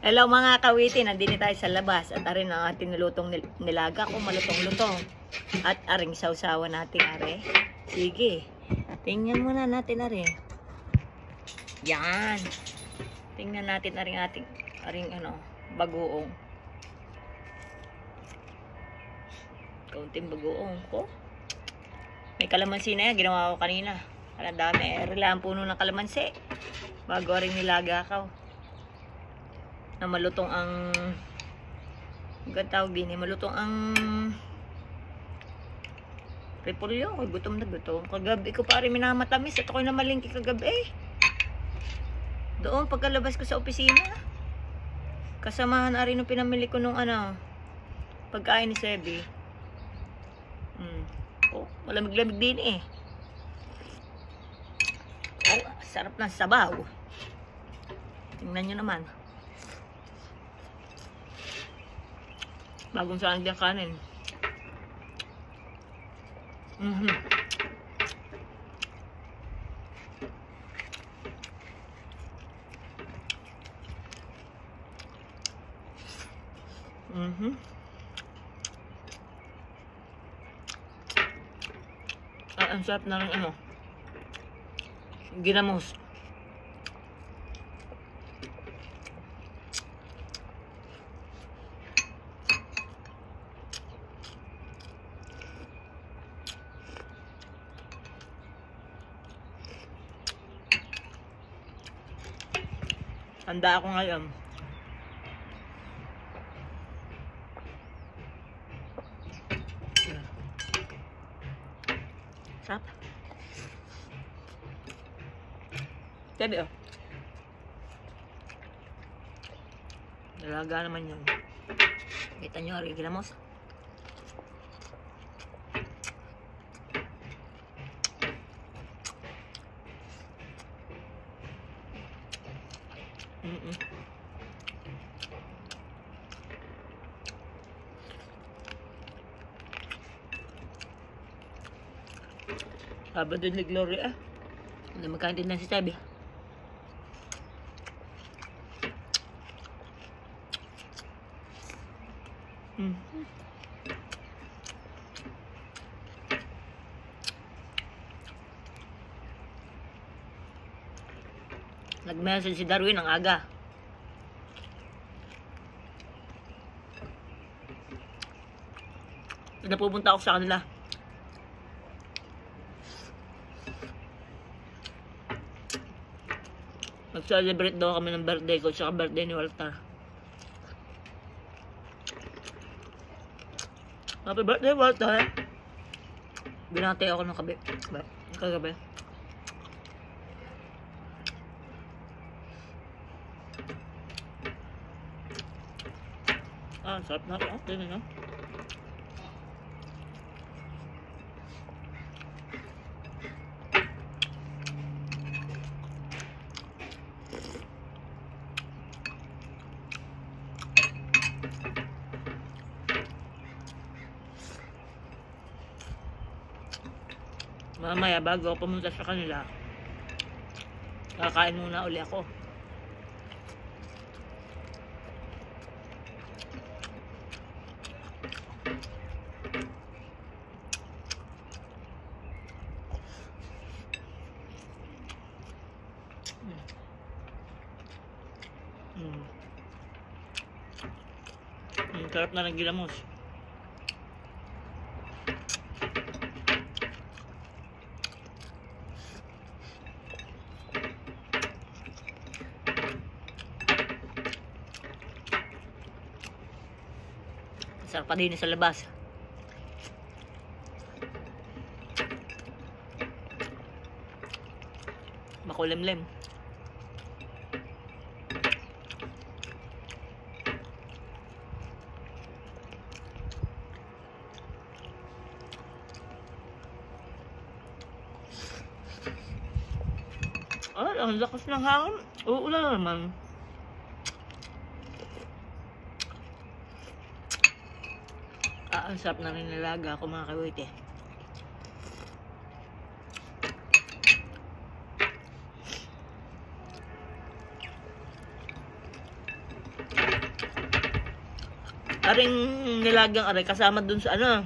Hello mga kawitin, nandito tayo sa labas at arin ang ating nilutong nilaga kung malutong-lutong. At aring sausawa natin are. Sige, tingnan muna natin are. Yan. Tingnan natin aring bagoong. Kaunting bagoong ko. May kalamansi na yan, ginawa ko kanina. Ang dami, lang puno ng kalamansi. Bago aring nilaga ko. Na malutong ang tawag din, malutong ang repolyo. Gutom na gutom. Kagabi ko pa rin minamatamis at ako'y namalingki kagabi. Doon pagkalabas ko sa opisina, kasamahan na rin yung pinamili ko nung pagkain ni Sebi. Oh, malamig-lamig din eh. Oh, sarap ng sabaw. Tingnan nyo naman. Bagong saan diyang kanin. Ang sarap na rin ginamos. Handa ako ngayon. Sarap. Sabi Dalaga naman yun. Kita nyo, ginamos. Haba doon ni Gloria. Magkain din na si Sabi. Nag-message si Darwin ang aga. Napupunta ako sa kanila. Mag-celebrate daw kami ng birthday ko at birthday ni Walter. Happy birthday, Walter! Binati ako ng kagabi. Sarap na rin. Tingnan nyo. Mamaya bago ako pumunta sa kanila, kakain muna uli ako. Sarap na ng ginamos. Sarap pa din sa labas. Makulimlim. Ay, ang lakas ng hangin. Uulan naman. Ang sarap na rin nilaga ako mga kawite. Aring nilagang aray, kasama dun sa ano,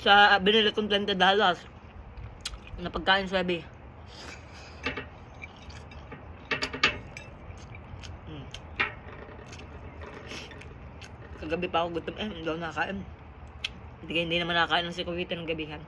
sa binili kong $20 na pagkain sabi. Kagabi pa ako gutom, hindi ako nakakain. Hindi naman nakakain ng sikuwita ng gabihan.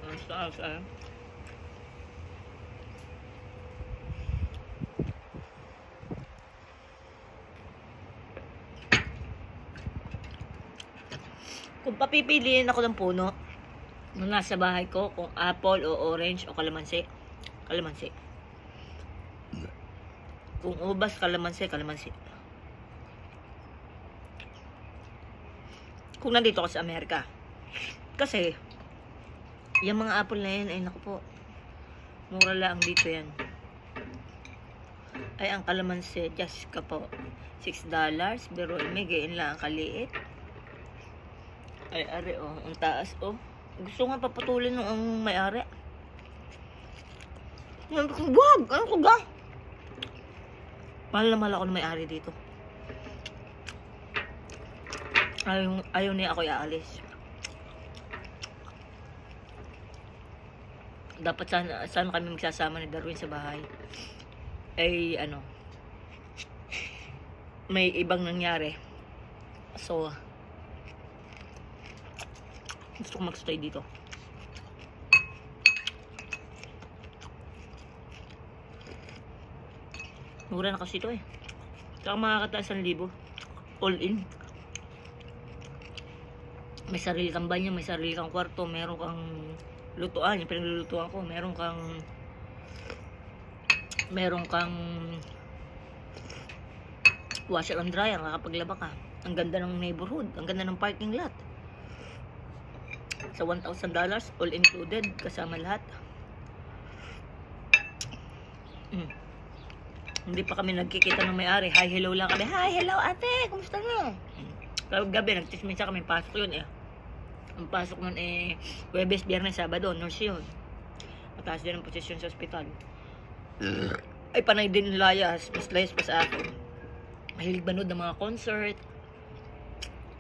Ang kung papipiliin ako ng puno nung nasa bahay ko, kung apple o orange o kalamansi, kalamansi. Kung ubas, kalamansi, kalamansi. Kung nandito ako sa Amerika. Kasi, yung mga apple na yan, ay naku po, mura lang dito yan. Ay, ang kalamansi, just ka po, $6, pero imigayin lang ang kaliit. Ay, are, oh, ang taas, oh. Gusto nga paputulin nung ang may-ari. Wag! Ano ko ga? Mahal na mahal ako ng may-ari dito. Ayaw niya ako iaalis. Dapat sana kami magsasama ni Darwin sa bahay. Ay, ano, may ibang nangyari. So, gusto ko magstay dito. Mura na kasi ito eh. Saka makakataas 1,000. All in. May sarili kang banyo, may sarili kang kwarto, meron kang lutuan, yung pinaglulutuan ko, meron kang washer and dryer, kakapaglaba ka. Ang ganda ng neighborhood, ang ganda ng parking lot. Sa $1,000, all included, kasama lahat. Hindi pa kami nagkikita ng may-ari. Hi, hello lang kami. Hi, hello ate, kumusta na? Gabi, nagtisminsa kami, pasok yun eh. Ang pasok nun eh, Huwebes, Biyernes, Sabado, nurse yun. Mataas din ang posisyon sa ospital. Ay, panay din layas, mas layas pa sa akin. Mahilig banood ng mga concert.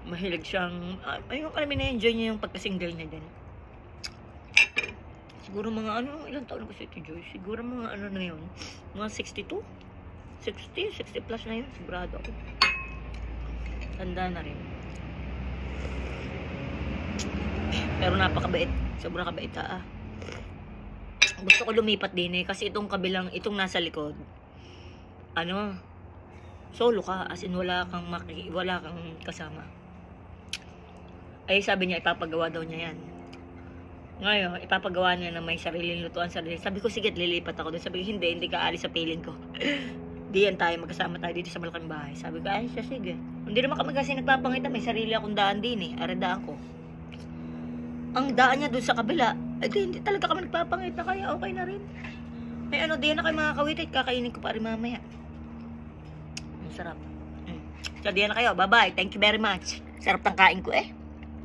Mahilig siyang, ayun kami na-enjoy niya yung pagka-single niya din. Siguro mga ilang taon na ba si Ate Joy? Siguro mga na yun, mga 62? 60 plus na yun, sigurado ako. Tanda na rin. Pero napakabait, sobrang kabait Gusto ko lumipat din eh, kasi itong nasa likod, solo ka, as in wala kang kasama. Ay, sabi niya, ipapagawa daw niya yan. Ngayon, ipapagawa niya na may sariling lutuan, Sabi ko, sige, lilipat ako doon. Sabi ko, hindi ka alis sa piling ko. Di yan tayo, magkasama tayo dito sa malaking bahay. Sabi ko, ay, siya, sige. Hindi naman kami kasi nagpapangita, may sarili akong daan din eh. Aradaan ko. Ang daan niya doon sa kabila, hindi talaga kami nagpapangita, kaya okay na rin. May di na kayo mga kawitit, kakainin ko pa rin mamaya. Ang sarap. So, di na kayo, bye-bye. Thank you very much. Sarap ng kain ko eh.